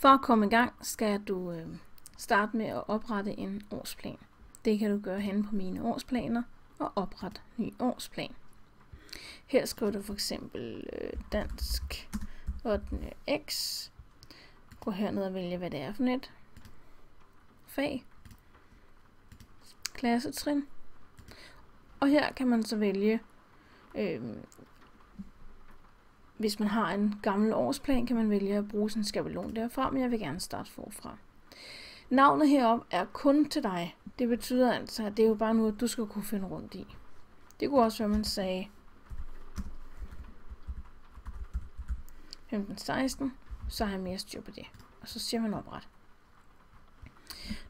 For at komme i gang, skal du starte med at oprette en årsplan. Det kan du gøre hen på mine årsplaner og oprette ny årsplan. Her skriver du for eksempel dansk 8. X. Gå herned og vælge, hvad det er for et fag. Klassetrin. Og her kan man så vælge, hvis man har en gammel årsplan, kan man vælge at bruge sådan en skabelon derfra, men jeg vil gerne starte forfra. Navnet heroppe er kun til dig. Det betyder altså, at det er jo bare noget, du skal kunne finde rundt i. Det kunne også være, man sagde 15-16, så har jeg mere styr på det. Og så siger man opret.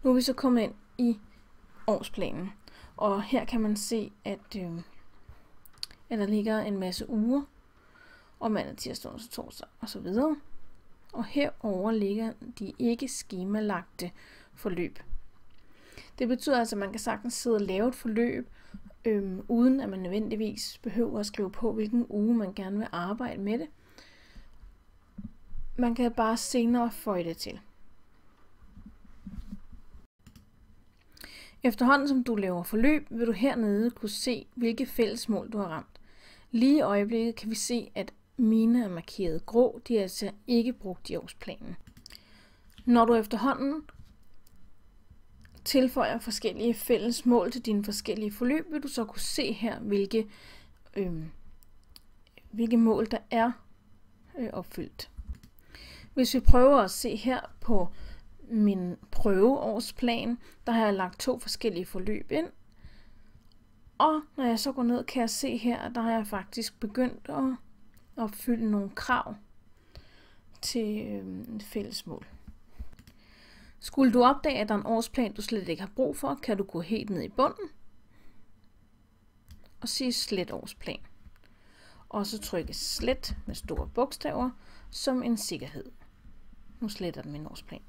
Nu er vi så kommet ind i årsplanen. Og her kan man se, at der ligger en masse uger. Og mandag, tirsdag, onsdag, torsdag osv. Og herover ligger de ikke skemalagte forløb. Det betyder altså, at man kan sagtens sidde og lave et forløb, uden at man nødvendigvis behøver at skrive på, hvilken uge man gerne vil arbejde med det. Man kan bare senere føje det til. Efterhånden som du laver forløb, vil du hernede kunne se, hvilke fælles mål du har ramt. Lige i øjeblikket kan vi se, at mine er markeret grå, de er altså ikke brugt i årsplanen. Når du efterhånden tilføjer forskellige fælles mål til dine forskellige forløb, vil du så kunne se her, hvilke mål der er opfyldt. Hvis vi prøver at se her på min prøveårsplan, der har jeg lagt 2 forskellige forløb ind. Og når jeg så går ned, kan jeg se her, der har jeg faktisk begyndt at opfylde nogle krav til fælles mål. Skulle du opdage, at der er en årsplan, du slet ikke har brug for, kan du gå helt ned i bunden og sige slet årsplan. Og så trykke slet med store bogstaver som en sikkerhed. Nu sletter den min årsplan.